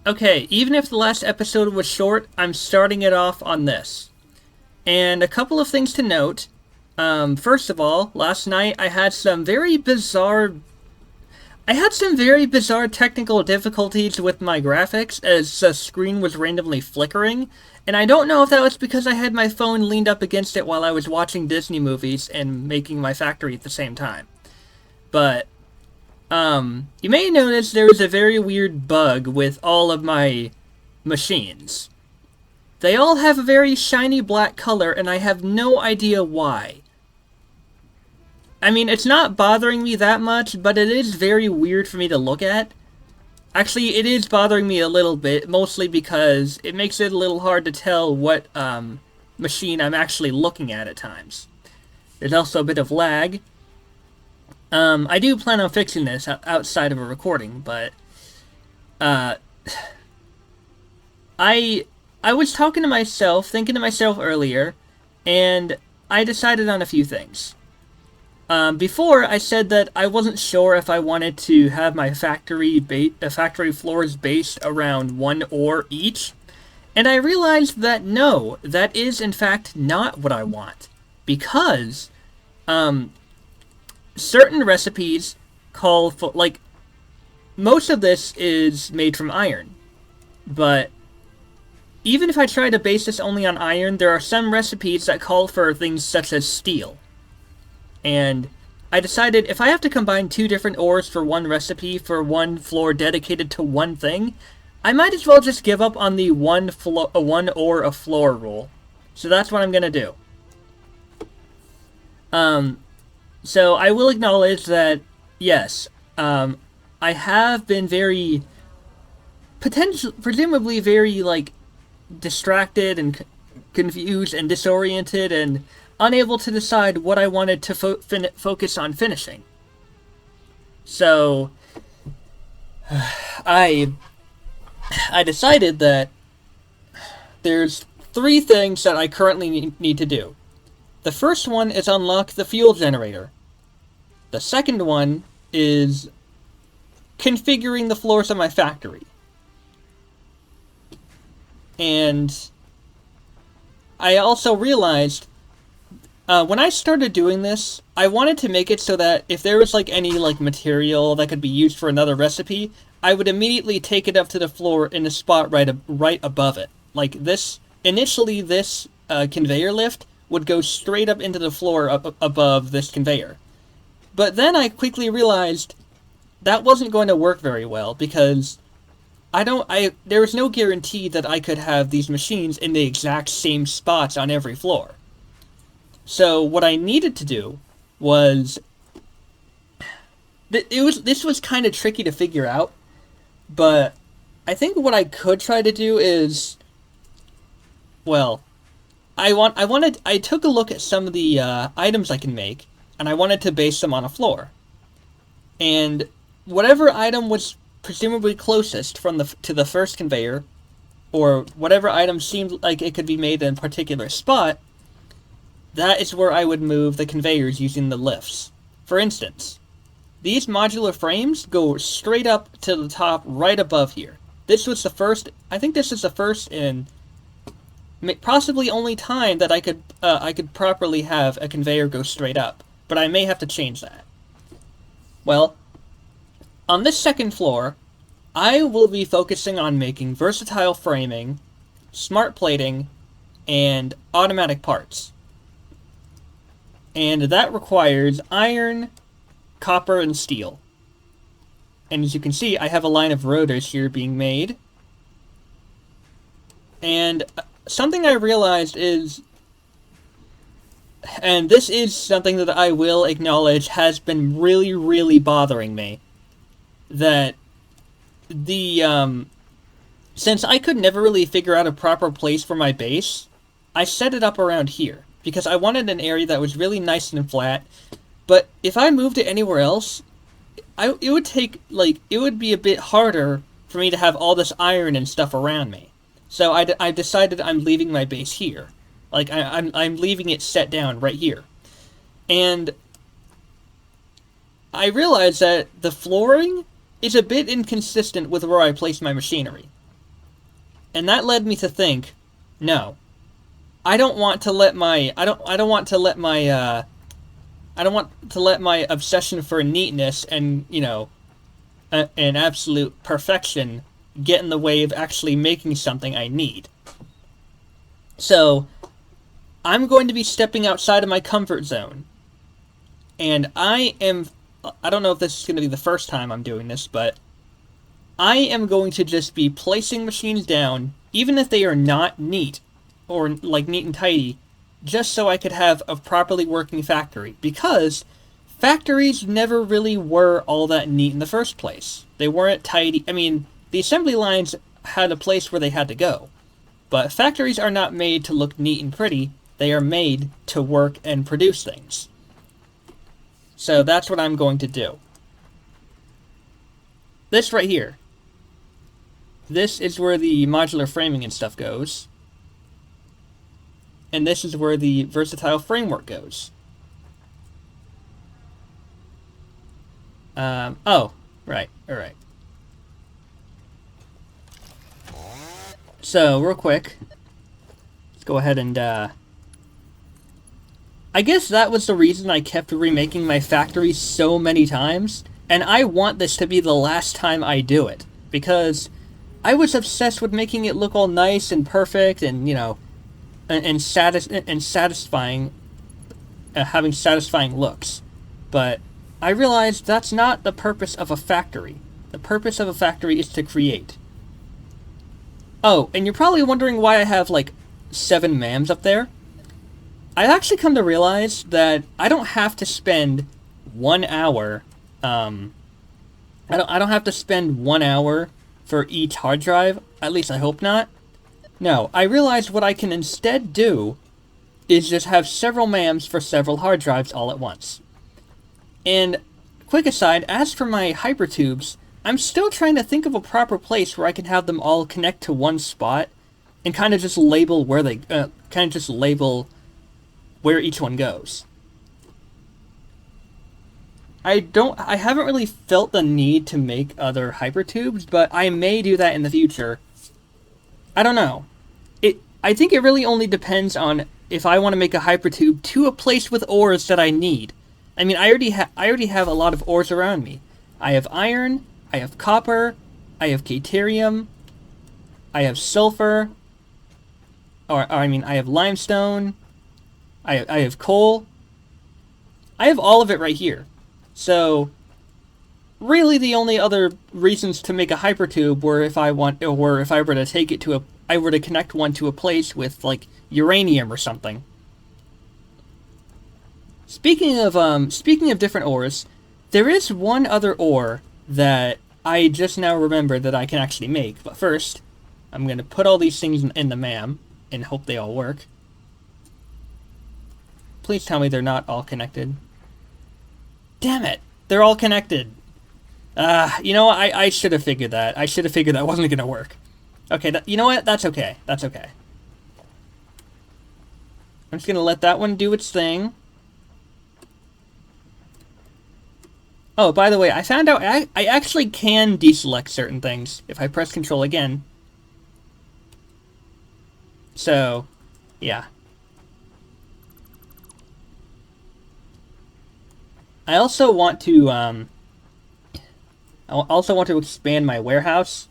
Okay, even if the last episode was short, I'm starting it off on this. And a couple of things to note. First of all, last night I had some very bizarre technical difficulties with my graphics as the screen was randomly flickering, and I don't know if that was because I had my phone leaned up against it while I was watching Disney movies and making my factory at the same time. But you may notice there was a very weird bug with all of my machines. They all have a very shiny black color, and I have no idea why. I mean, it's not bothering me that much, but it is very weird for me to look at. Actually, it is bothering me a little bit, mostly because it makes it a little hard to tell what machine I'm actually looking at times. There's also a bit of lag. I do plan on fixing this outside of a recording, but I was talking to myself, thinking to myself earlier, and I decided on a few things. Before, I said that I wasn't sure if I wanted to have my factory floors based around one ore each, and I realized that no, that is in fact not what I want, because certain recipes call for, like, most of this is made from iron, but even if I try to base this only on iron, there are some recipes that call for things such as steel. And I decided if I have to combine two different ores for one recipe for one floor dedicated to one thing, I might as well just give up on the one ore a floor rule. So that's what I'm gonna do. So I will acknowledge that, yes, I have been presumably very, like, distracted and confused and disoriented and unable to decide what I wanted to focus on finishing. So, I decided that there's three things that I currently need to do. The first one is unlock the fuel generator. The second one is configuring the floors of my factory. And I also realized when I started doing this, I wanted to make it so that if there was like any like material that could be used for another recipe, I would immediately take it up to the floor in a spot right above it. Like this, initially this conveyor lift would go straight up into the floor above this conveyor. But then I quickly realized that wasn't going to work very well because there was no guarantee that I could have these machines in the exact same spots on every floor. So what I needed to do was, this was kind of tricky to figure out, but I think what I could try to do is, well, I took a look at some of the items I can make, and I wanted to base them on a floor. And whatever item was presumably closest to the first conveyor, or whatever item seemed like it could be made in a particular spot, that is where I would move the conveyors using the lifts. For instance, these modular frames go straight up to the top right above here. I think this is the first and possibly only time that I could properly have a conveyor go straight up, but I may have to change that. Well, on this second floor, I will be focusing on making versatile framing, smart plating, and automatic parts. And that requires iron, copper, and steel. And as you can see, I have a line of rotors here being made. And something I realized is, and this is something that I will acknowledge has been really, really bothering me, that since I could never really figure out a proper place for my base, I set it up around here, because I wanted an area that was really nice and flat, but if I moved it anywhere else, it would be a bit harder for me to have all this iron and stuff around me. So I decided I'm leaving my base here. Like, I'm leaving it set down right here. And I realized that the flooring is a bit inconsistent with where I place my machinery. And that led me to think, no, I don't want to let my I don't want to let my I don't want to let my obsession for neatness and, and absolute perfection get in the way of actually making something I need. So, I'm going to be stepping outside of my comfort zone. And I don't know if this is going to be the first time I'm doing this, but I am going to just be placing machines down, even if they are not neat, or like neat and tidy, just so I could have a properly working factory. Because factories never really were all that neat in the first place. They weren't tidy. I mean, the assembly lines had a place where they had to go. But factories are not made to look neat and pretty. They are made to work and produce things. So that's what I'm going to do. This right here. This is where the modular framing and stuff goes. And this is where the versatile framework goes. Oh, right, alright. So, real quick, let's go ahead and, I guess that was the reason I kept remaking my factory so many times, and I want this to be the last time I do it, because I was obsessed with making it look all nice and perfect, and, and satisfying, having satisfying looks. But I realized that's not the purpose of a factory. The purpose of a factory is to create. Oh, and you're probably wondering why I have, 7 MAMs up there. I've actually come to realize that I don't have to spend 1 hour, I don't have to spend 1 hour for each hard drive. At least I hope not. No, I realized what I can instead do is just have several MAMs for several hard drives all at once. And, quick aside, as for my hypertubes, I'm still trying to think of a proper place where I can have them all connect to one spot and kind of just label where they, where each one goes. I haven't really felt the need to make other hypertubes, but I may do that in the future. I don't know. I think it really only depends on if I want to make a hypertube to a place with ores that I need. I mean, I already have a lot of ores around me. I have iron, I have copper, I have caterium, I have sulfur, I have limestone, I have coal. I have all of it right here. So, really the only other reasons to make a hypertube were if I were to take it to I were to connect one to a place with, uranium or something. Speaking of different ores, there is one other ore that I just now remembered that I can actually make. But first, I'm going to put all these things in the MAM and hope they all work. Please tell me they're not all connected. Damn it! They're all connected! I should have figured that. I should have figured that wasn't going to work. Okay, you know what? That's okay. That's okay. I'm just going to let that one do its thing. Oh, by the way, I found out I actually can deselect certain things if I press Control again. So, yeah. I also want to expand my warehouse,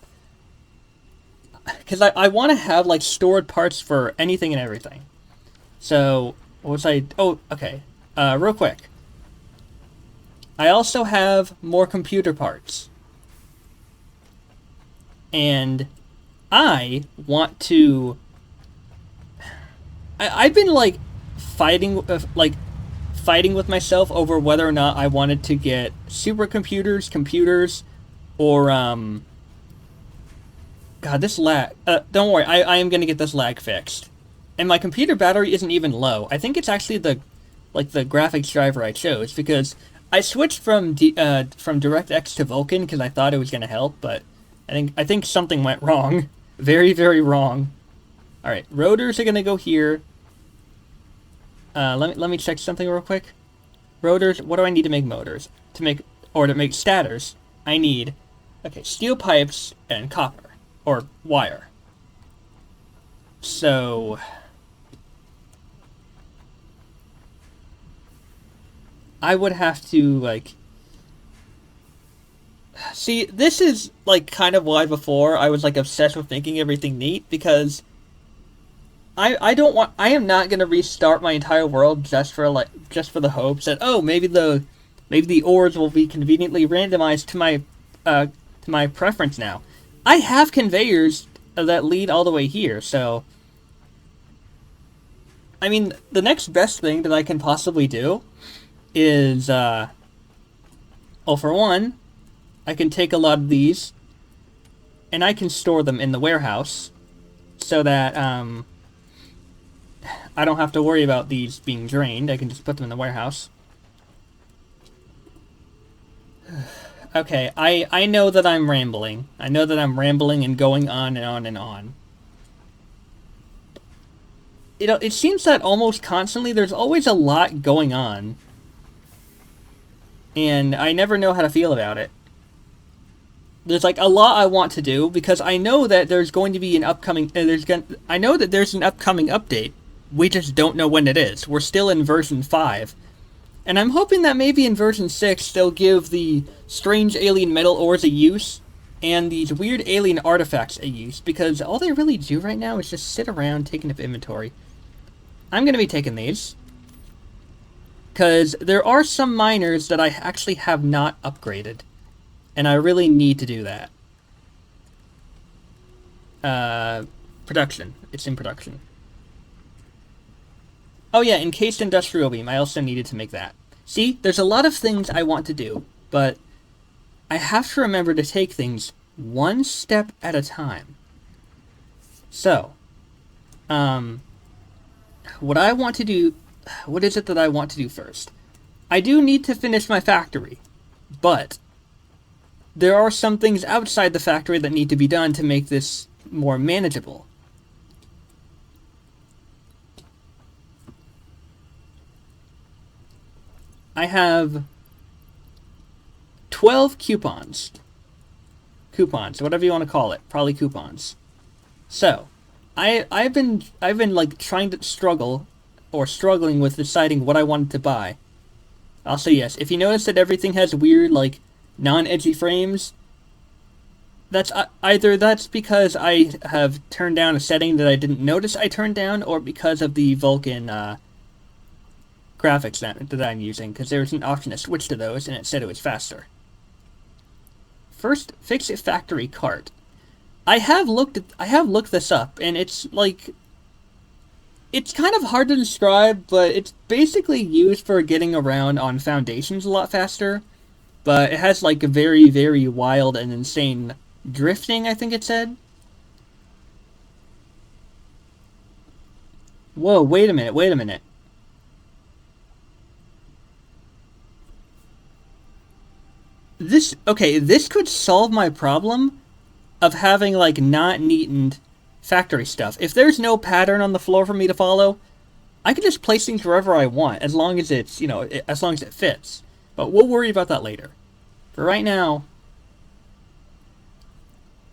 because I want to have stored parts for anything and everything. So what was I? Oh, okay. Real quick. I also have more computer parts, and I want to. I've been fighting with myself over whether or not I wanted to get supercomputers, computers, or God, this lag. Don't worry, I am gonna get this lag fixed. And my computer battery isn't even low. I think it's actually the graphics driver I chose, because I switched from DirectX to Vulkan because I thought it was gonna help, but I think something went wrong. Very, very wrong. All right, rotors are gonna go here. Let me check something real quick. Rotors. What do I need to make motors? To make stators, I need steel pipes and copper or wire. So I would have to, like... See, this is, like, kind of why before I was, like, obsessed with making everything neat, because I don't want... I am not gonna restart my entire world just for, like, just for the hopes that, oh, maybe the ores will be conveniently randomized to my preference now. I have conveyors that lead all the way here, so... I mean, the next best thing that I can possibly do is, well, for one, I can take a lot of these, and I can store them in the warehouse, so that, I don't have to worry about these being drained. I can just put them in the warehouse. Okay, I know that I'm rambling. I know that I'm rambling and going on and on and on. It seems that almost constantly there's always a lot going on. And I never know how to feel about it. There's like a lot I want to do because I know that there's going to be an upcoming I know that there's an upcoming update. We just don't know when it is. We're still in version 5. And I'm hoping that maybe in version 6 they'll give the strange alien metal ores a use and these weird alien artifacts a use, because all they really do right now is just sit around taking up inventory. I'm going to be taking these, because there are some miners that I actually have not upgraded, and I really need to do that. Production. It's in production. Oh yeah, encased industrial beam. I also needed to make that. See, there's a lot of things I want to do, but I have to remember to take things one step at a time. So, what I want to do... What is it that I want to do first? I do need to finish my factory, but there are some things outside the factory that need to be done to make this more manageable. I have 12 coupons. Coupons, whatever you want to call it. Probably coupons. So, I've been like trying to struggling with deciding what I wanted to buy. Also, yes, if you notice that everything has weird, like, non-edgy frames, that's either that's because I have turned down a setting that I didn't notice I turned down, or because of the Vulkan, graphics that I'm using, because there was an option to switch to those, and it said it was faster. First, fix a factory cart. I have looked this up, and it's like... It's kind of hard to describe, but it's basically used for getting around on foundations a lot faster. But it has, like, a very, very wild and insane drifting, I think it said. Whoa, wait a minute. This could solve my problem of having, like, not neatened factory stuff. If there's no pattern on the floor for me to follow, I can just place things wherever I want, as long as it's, as long as it fits. But we'll worry about that later. For right now,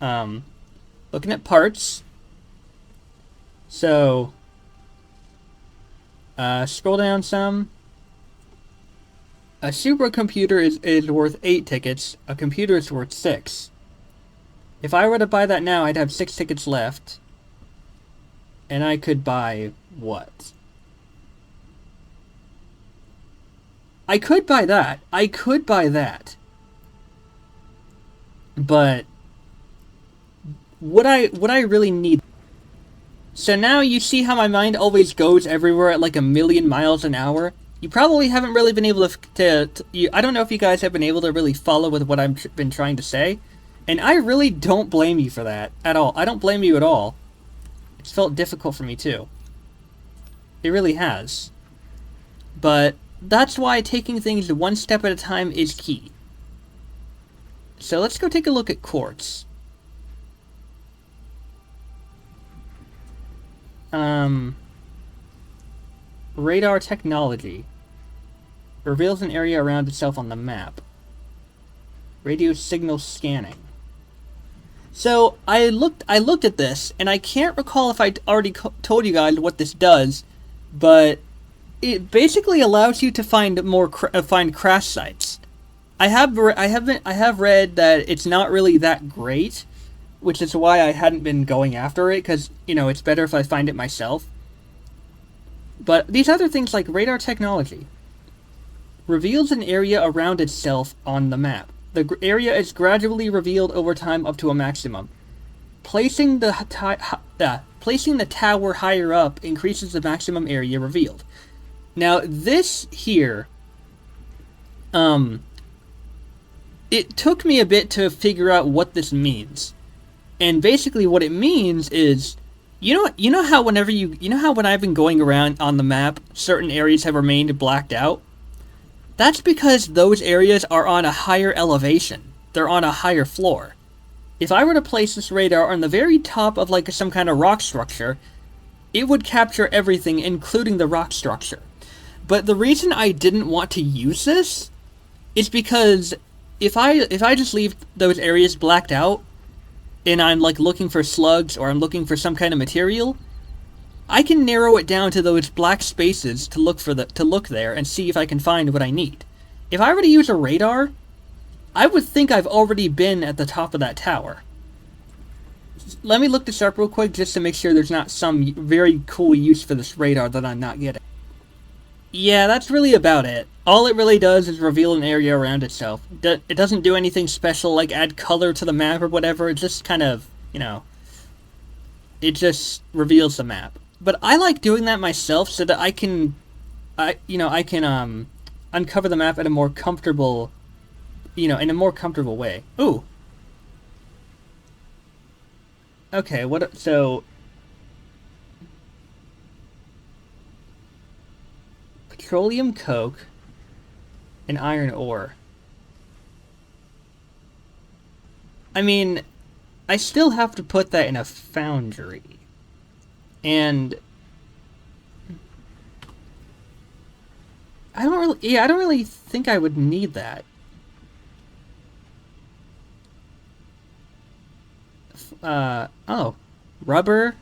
looking at parts. So, scroll down some. A supercomputer is worth 8 tickets. A computer is worth 6. If I were to buy that now, I'd have 6 tickets left. And I could buy what? I could buy that. But would I really need... So now you see how my mind always goes everywhere at like 1,000,000 miles an hour? You probably haven't really been able to I don't know if you guys have been able to really follow with what I've been trying to say. And I really don't blame you for that at all. I don't blame you at all. It's felt difficult for me too. It really has. But that's why taking things one step at a time is key. So let's go take a look at quartz. Radar technology. Reveals an area around itself on the map. Radio signal scanning. So I looked at this, and I can't recall if I already told you guys what this does, but it basically allows you to find find crash sites. I have read that it's not really that great, which is why I hadn't been going after it, because it's better if I find it myself. But these other things like radar technology reveals an area around itself on the map. The area is gradually revealed over time up to a maximum. Placing the tower higher up increases the maximum area revealed. Now this here, it took me a bit to figure out what this means, and basically what it means is, you know how when I've been going around on the map, certain areas have remained blacked out. That's because those areas are on a higher elevation. They're on a higher floor. If I were to place this radar on the very top of like some kind of rock structure, it would capture everything, including the rock structure. But the reason I didn't want to use this is because if I just leave those areas blacked out, and I'm like looking for slugs or I'm looking for some kind of material, I can narrow it down to those black spaces to look there and see if I can find what I need. If I were to use a radar, I would think I've already been at the top of that tower. Let me look this up real quick just to make sure there's not some very cool use for this radar that I'm not getting. Yeah, that's really about it. All it really does is reveal an area around itself. It doesn't do anything special like add color to the map or whatever. It just kind of, it just reveals the map. But I like doing that myself so that I can uncover the map in a more comfortable, in a more comfortable way. Ooh. Okay, so petroleum coke and iron ore. I mean, I still have to put that in a foundry. And I don't really think I would need that. Rubber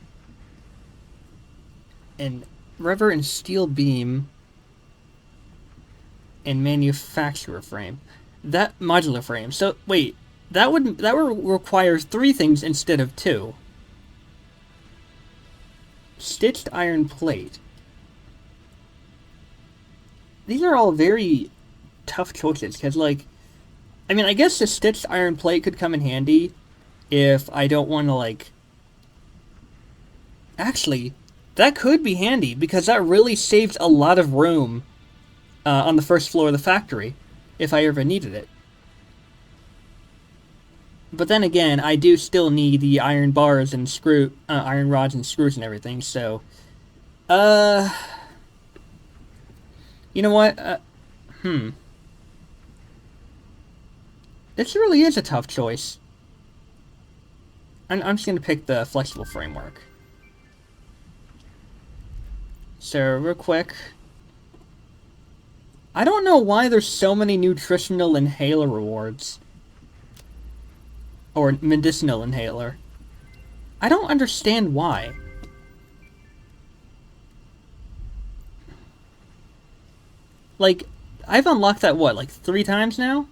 and steel beam and manufacturer frame. That modular frame. So wait, that would require 3 things instead of 2. Stitched iron plate. These are all very tough choices, because, like, I mean, I guess the stitched iron plate could come in handy if I don't want to, like... Actually, that could be handy, because that really saves a lot of room on the first floor of the factory, if I ever needed it. But then again, I do still need the iron bars and iron rods and screws and everything, so... You know what? This really is a tough choice. I'm just gonna pick the flexible framework. So, real quick. I don't know why there's so many nutritional inhaler rewards. Or medicinal inhaler. I don't understand why. Like, I've unlocked that, what, like 3 times now?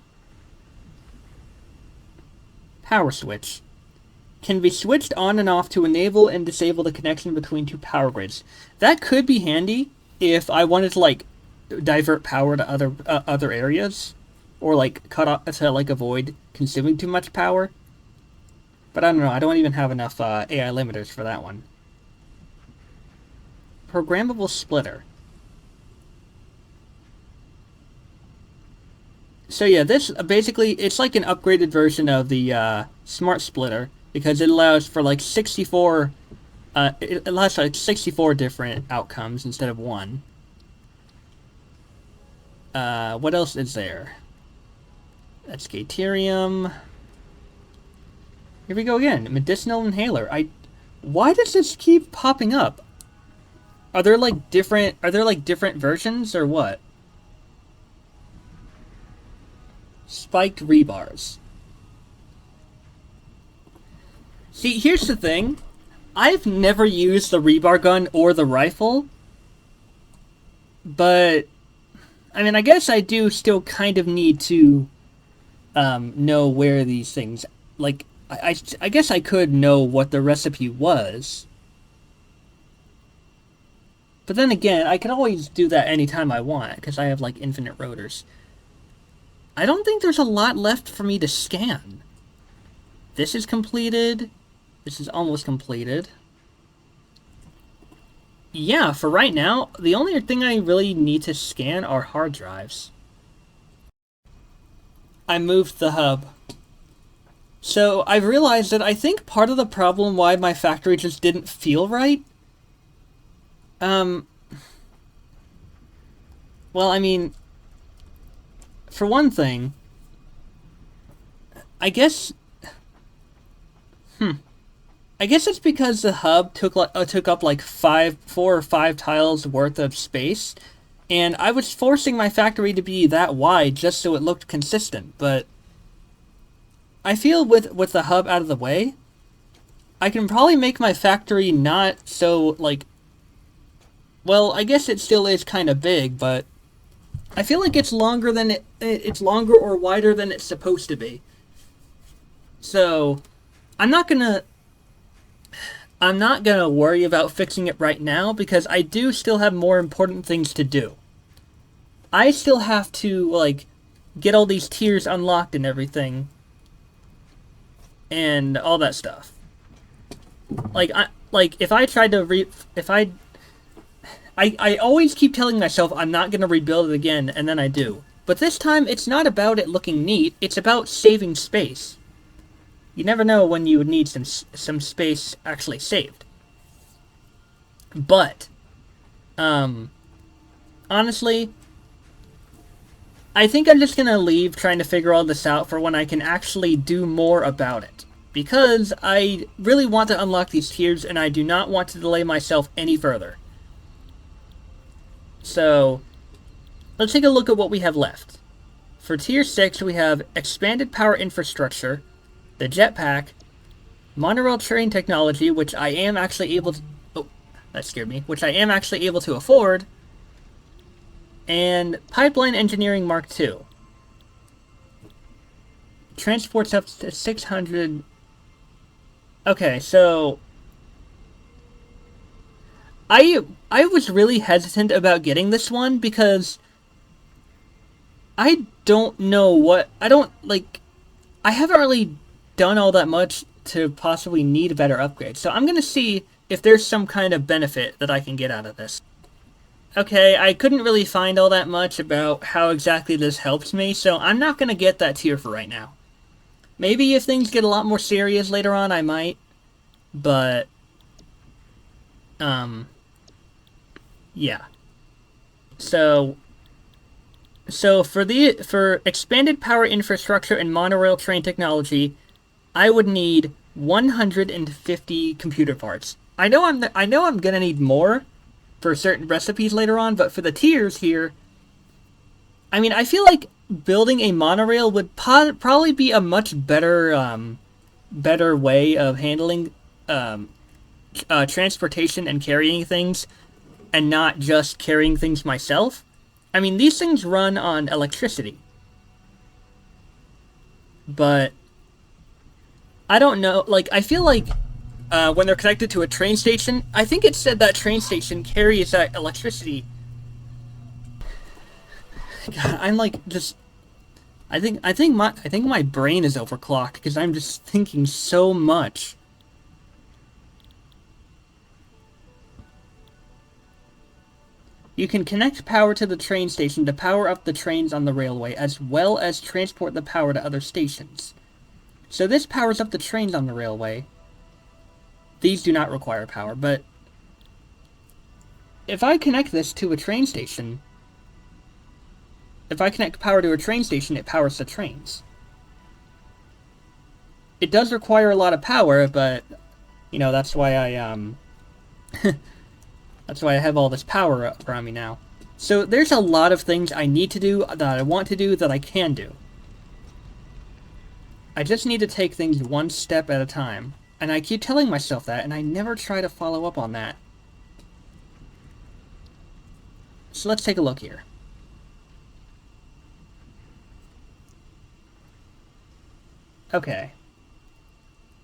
Power switch. Can be switched on and off to enable and disable the connection between 2 power grids. That could be handy if I wanted to, like, divert power to other areas. Or, like, cut off to, like, avoid consuming too much power. But I don't know, I don't even have enough AI limiters for that one. Programmable splitter. So yeah, this basically, it's like an upgraded version of the smart splitter, because it allows for like 64 different outcomes instead of 1. What else is there? That's Gaterium. Here we go again. Medicinal inhaler. Why does this keep popping up? Are there like different versions or what? Spiked rebars. See, here's the thing. I've never used the rebar gun or the rifle, but I mean, I guess I do still kind of need to know where these things, like, I guess I could know what the recipe was. But then again, I can always do that anytime I want, because I have, like, infinite rotors. I don't think there's a lot left for me to scan. This is completed. This is almost completed. Yeah, for right now, the only thing I really need to scan are hard drives. I moved the hub. So I've realized that I think part of the problem why my factory just didn't feel right, well, I mean, for one thing, I guess, I guess it's because the hub took up like 4 or 5 tiles worth of space, and I was forcing my factory to be that wide just so it looked consistent, but I feel with the hub out of the way, I can probably make my factory not so, like, well, I guess it still is kind of big, but I feel like it's longer than it's longer or wider than it's supposed to be. So, I'm not gonna worry about fixing it right now because I do still have more important things to do. I still have to, like, get all these tiers unlocked and everything. And all that stuff. Like, if I tried to I always keep telling myself I'm not going to rebuild it again, and then I do. But this time, it's not about it looking neat, it's about saving space. You never know when you would need some space actually saved. But, honestly, I think I'm just going to leave trying to figure all this out for when I can actually do more about it. Because I really want to unlock these tiers, and I do not want to delay myself any further. So, let's take a look at what we have left. For Tier 6, we have Expanded Power Infrastructure, the Jetpack, Monorail Train Technology, which I am actually able to... Oh, that scared me. Which I am actually able to afford, and Pipeline Engineering Mark II. Transports up to 600... Okay, so... I was really hesitant about getting this one because I don't know what... I haven't really done all that much to possibly need a better upgrade. So I'm going to see if there's some kind of benefit that I can get out of this. Okay, I couldn't really find all that much about how exactly this helps me, so I'm not going to get that tier for right now. Maybe if things get a lot more serious later on, I might. But, yeah. So for expanded power infrastructure and monorail train technology, I would need 150 computer parts. I know I'm gonna need more for certain recipes later on, but for the tiers here, I mean, I feel like building a monorail would probably be a much better better way of handling transportation and carrying things, and not just carrying things myself. I mean, these things run on electricity. But I don't know, like, I feel like when they're connected to a train station, I think it said that train station carries that electricity. God, I'm like just I think my brain is overclocked because I'm just thinking so much. You can connect power to the train station to power up the trains on the railway, as well as transport the power to other stations. So this powers up the trains on the railway. These do not require power, but if I connect this to a train station, if I connect power to a train station, it powers the trains. It does require a lot of power, but, you know, that's why I, that's why I have all this power up around me now. So there's a lot of things I need to do, that I want to do, that I can do. I just need to take things one step at a time. And I keep telling myself that, and I never try to follow up on that. So let's take a look here. Okay.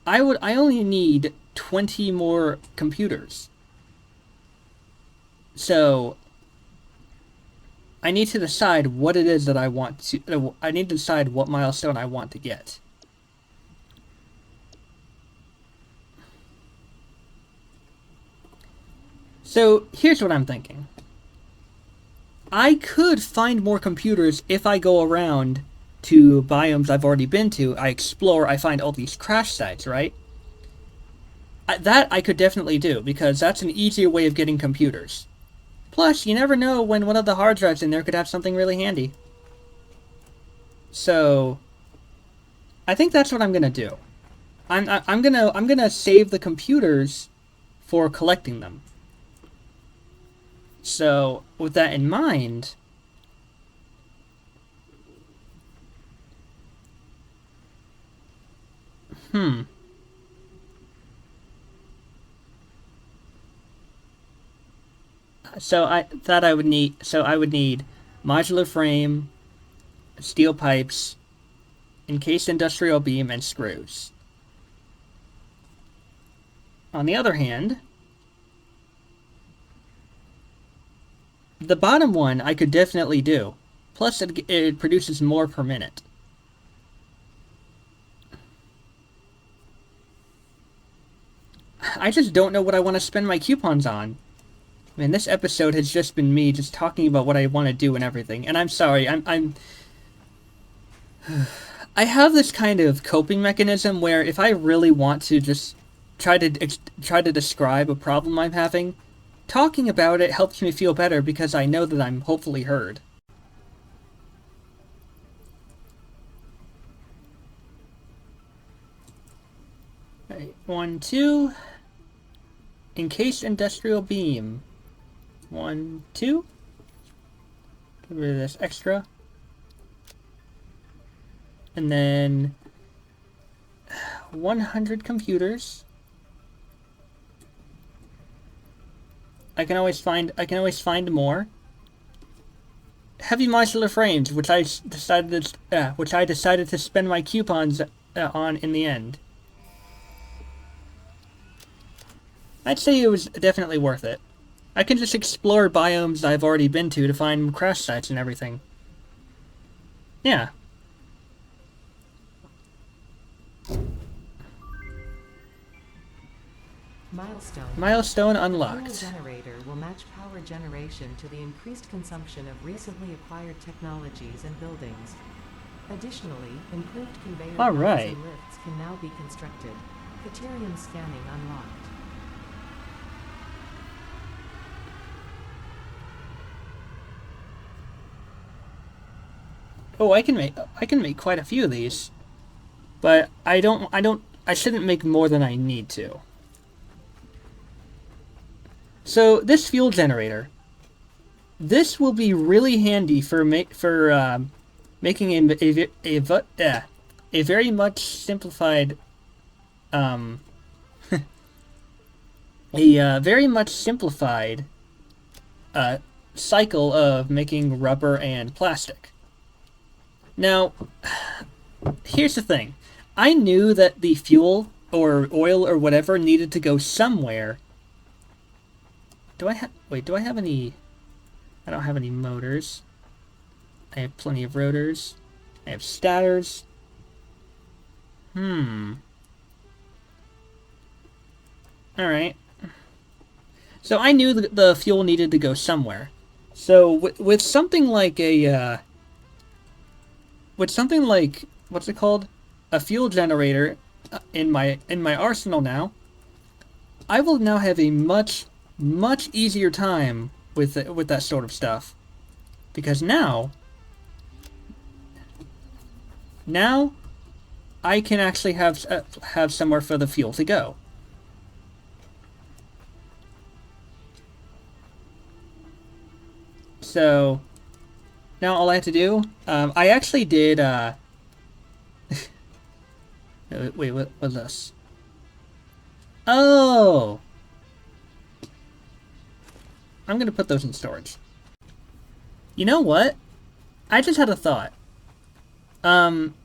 I only need 20 more computers. So I need to decide what it is that I want to... I need to decide what milestone I want to get. So here's what I'm thinking. I could find more computers if I go around to biomes I've already been to. I explore, I find all these crash sites, right? That I could definitely do, because that's an easier way of getting computers. Plus, you never know when one of the hard drives in there could have something really handy. So, I think that's what I'm gonna do. I'm gonna save the computers for collecting them. So, with that in mind, so I would need modular frame, steel pipes, encased industrial beam, and screws. On the other hand, the bottom one I could definitely do. Plus, it produces more per minute. I just don't know what I want to spend my coupons on. Man, this episode has just been me just talking about what I want to do and everything. And I'm sorry, I have this kind of coping mechanism where if I really want to just try to describe a problem I'm having, talking about it helps me feel better because I know that I'm hopefully heard. Alright, 1, 2. Encased industrial beam. 1, 2. Get rid of this extra. And then 100 computers. I can always find more. Heavy modular frames, which I decided to spend my coupons on in the end. I'd say it was definitely worth it. I can just explore biomes I've already been to find crash sites and everything. Yeah. Milestone unlocked. The generator will match power generation to the increased consumption of recently acquired technologies and buildings. Additionally, improved conveyor belts and lifts can now be constructed. Criterion scanning unlocked. Oh, I can make quite a few of these. But I shouldn't make more than I need to. So this fuel generator, this will be really handy for making a very much simplified cycle of making rubber and plastic. Now, here's the thing. I knew that the fuel or oil or whatever needed to go somewhere. Do I have any... I don't have any motors. I have plenty of rotors. I have stators. Alright. So I knew that the fuel needed to go somewhere. So with something like a... what's it called? A fuel generator in my arsenal now, I will now have a much easier time with that sort of stuff, because now I can actually have somewhere for the fuel to go. So now all I have to do, I actually did. Wait, what was this? Oh! I'm gonna put those in storage. You know what? I just had a thought.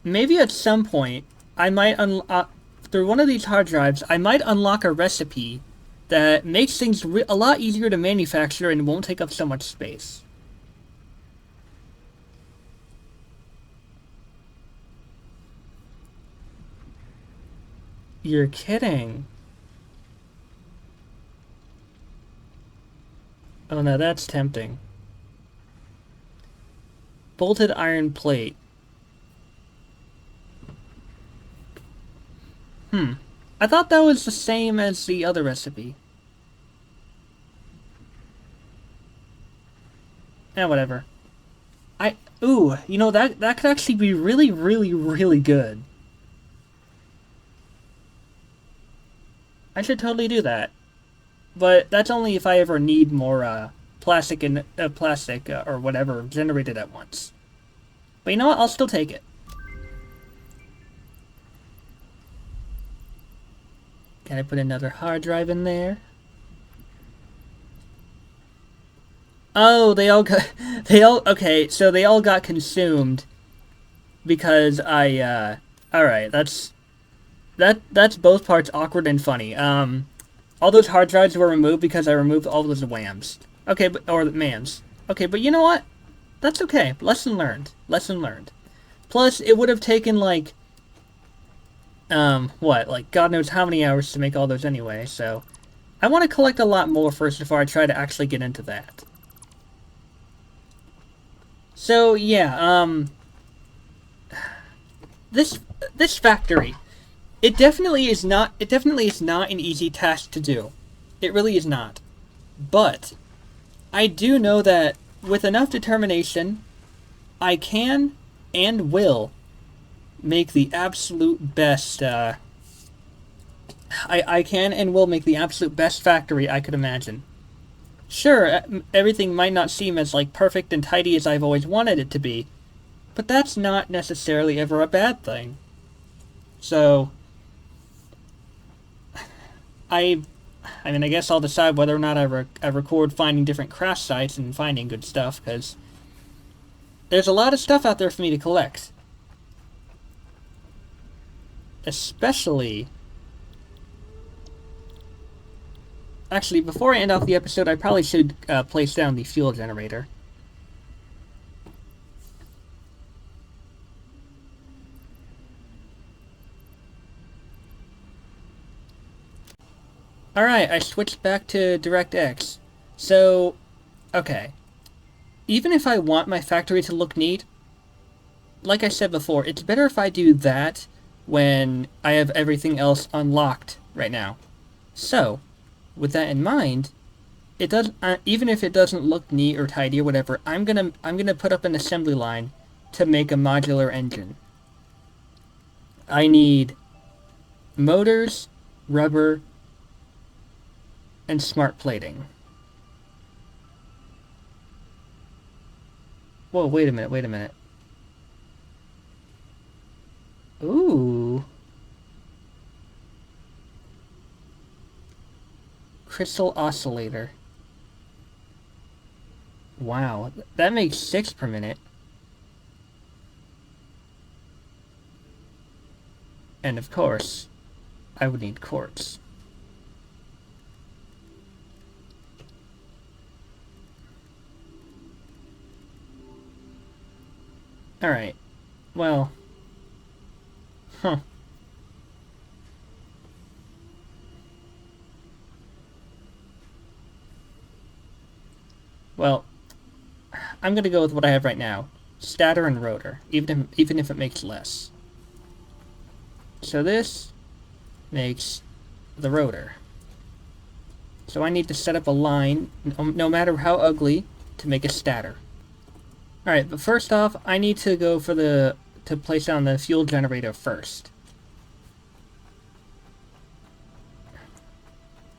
Maybe at some point, I might through one of these hard drives, I might unlock a recipe that makes things a lot easier to manufacture and won't take up so much space. You're kidding. Oh no, that's tempting. Bolted iron plate. I thought that was the same as the other recipe. Whatever. Ooh, you know, that could actually be really, really, really good. I should totally do that. But that's only if I ever need more, plastic or whatever generated at once. But you know what? I'll still take it. Can I put another hard drive in there? Oh, okay, so they all got consumed because alright, that's both parts awkward and funny. All those hard drives were removed because I removed all those WAMs. Okay, or MAMs. Okay, but you know what? That's okay. Lesson learned. Lesson learned. Plus, it would have taken, like, like, God knows how many hours to make all those anyway, so I want to collect a lot more first before I try to actually get into that. So, yeah, this factory, it definitely is not an easy task to do. It really is not. But I do know that with enough determination, I can and will make the absolute best, I can and will make the absolute best factory I could imagine. Sure, everything might not seem as, like, perfect and tidy as I've always wanted it to be, but that's not necessarily ever a bad thing. So, I mean, I guess I'll decide whether or not I record finding different crash sites and finding good stuff, because there's a lot of stuff out there for me to collect. Especially... Actually, before I end off the episode, I probably should place down the fuel generator. Alright, I switched back to DirectX. So, okay. Even if I want my factory to look neat, like I said before, it's better if I do that when I have everything else unlocked right now. So, with that in mind, it does even if it doesn't look neat or tidy or whatever, I'm gonna put up an assembly line to make a modular engine. I need motors, rubber, and smart plating. Whoa, wait a minute. Ooh. Crystal oscillator. Wow, that makes 6 per minute. And of course, I would need quartz. Alright. Well. Huh. Well, I'm gonna go with what I have right now. Stator and rotor, even if it makes less. So this makes the rotor. So I need to set up a line, no matter how ugly, to make a stator. Alright, but first off, I need to go for to place down the fuel generator first.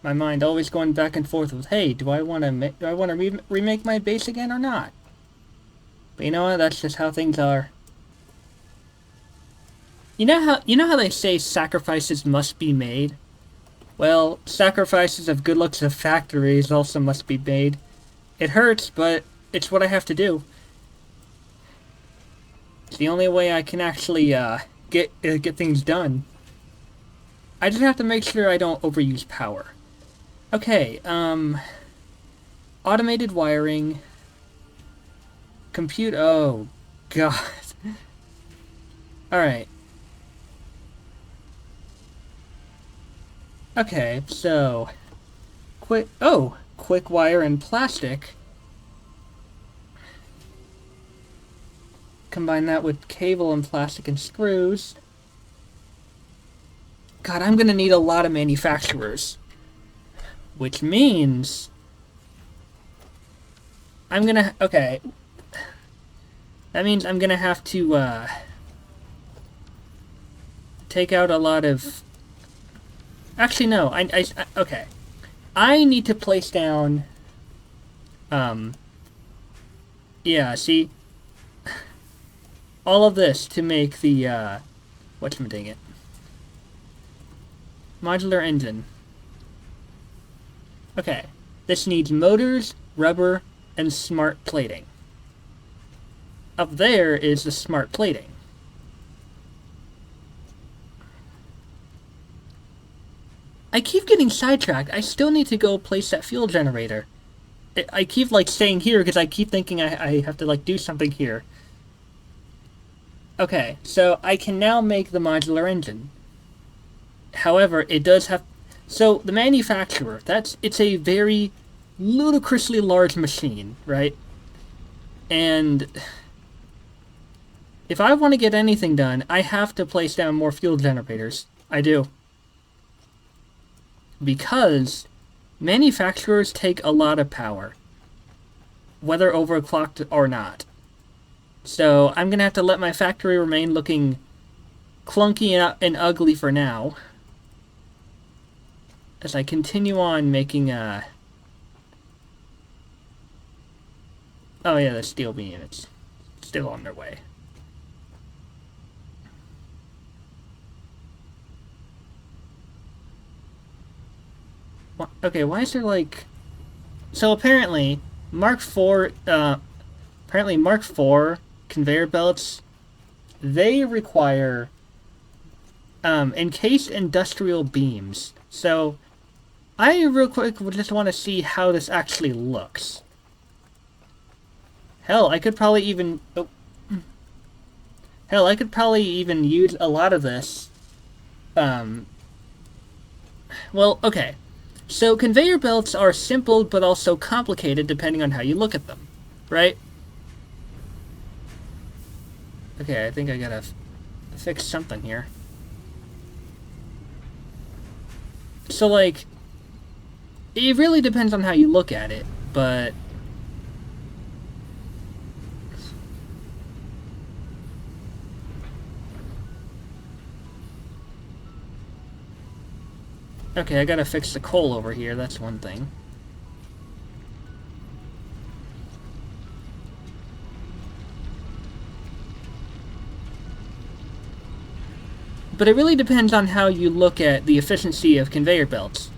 My mind always going back and forth with, hey, do I want to remake my base again or not? But you know what? That's just how things are. You know how they say sacrifices must be made? Well, sacrifices of good looks of factories also must be made. It hurts, but it's what I have to do. It's the only way I can actually get things done. I just have to make sure I don't overuse power. Okay, automated wiring. Compute. Oh, God. Alright. Okay, so. Quick wire and plastic. Combine that with cable and plastic and screws. God, I'm gonna need a lot of manufacturers. Which means... Okay. That means I'm gonna have to, take out a lot of... Actually, no. Okay. I need to place down... Yeah, see? All of this to make the, whatchamdang-it. Modular engine. Okay. This needs motors, rubber, and smart plating. Up there is the smart plating. I keep getting sidetracked. I still need to go place that fuel generator. I keep, like, staying here because I keep thinking I have to, like, do something here. Okay, so I can now make the modular engine. However, it does have... So, the manufacturer, it's a very ludicrously large machine, right? And if I want to get anything done, I have to place down more fuel generators. I do. Because manufacturers take a lot of power, whether overclocked or not. So I'm going to have to let my factory remain looking clunky and ugly for now, as I continue on making Oh yeah, the steel beam, it's still on their way. Okay, why is there like... So apparently, Mark IV conveyor belts, they require encased industrial beams. So I real quick just want to see how this actually looks. Hell, I could probably even... Oh. Hell, I could probably even use a lot of this. Well, okay. So conveyor belts are simple but also complicated depending on how you look at them, right? Okay, I think I gotta fix something here. So, like, it really depends on how you look at it, but... Okay, I gotta fix the coal over here, that's one thing. But it really depends on how you look at the efficiency of conveyor belts.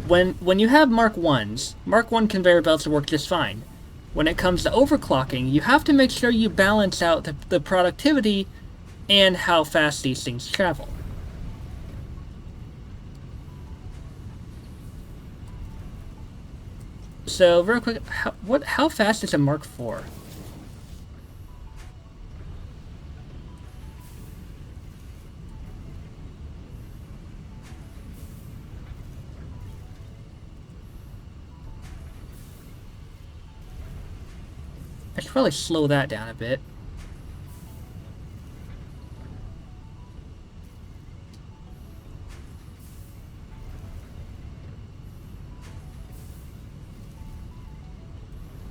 When you have Mark 1s, Mark 1 conveyor belts work just fine. When it comes to overclocking, you have to make sure you balance out the productivity and how fast these things travel. So, real quick, how fast is a Mark IV? I should probably slow that down a bit.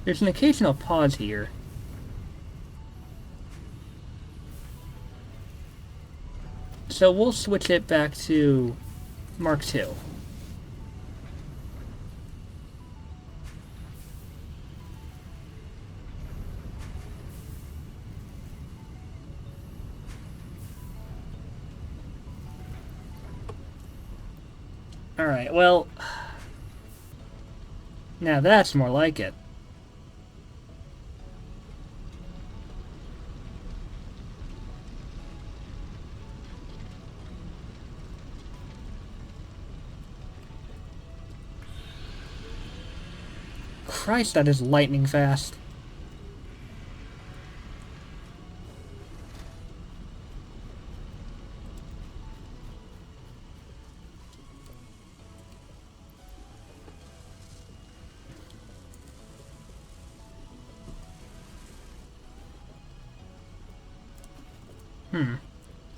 There's an occasional pause here. So we'll switch it back to Mark II. Alright, well... Now that's more like it. Christ, that is lightning fast.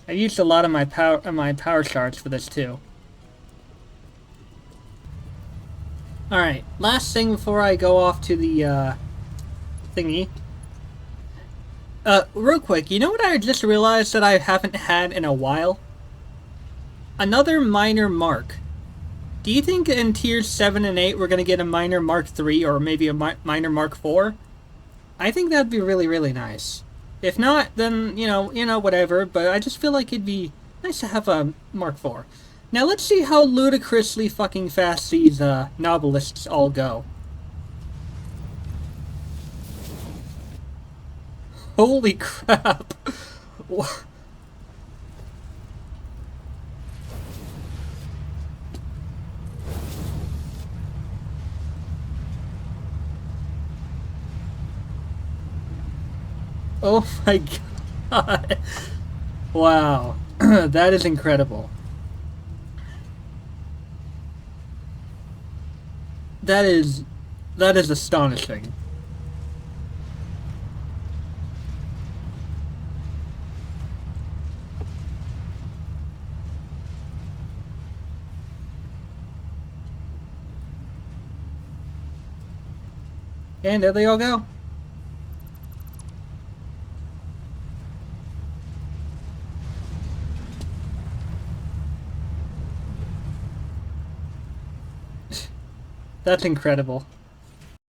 I used a lot of my power shards for this too. Alright, last thing before I go off to the thingy. Real quick, you know what I just realized that I haven't had in a while? Another minor mark. Do you think in tiers 7 and 8 we're gonna get a minor Mark 3 or maybe a minor Mark 4? I think that'd be really, really nice. If not, then, you know, whatever, but I just feel like it'd be nice to have a Mark 4. Now let's see how ludicrously fucking fast these, novelists all go. Holy crap! Oh my god. Wow. That is incredible. That is astonishing. And there they all go. That's incredible.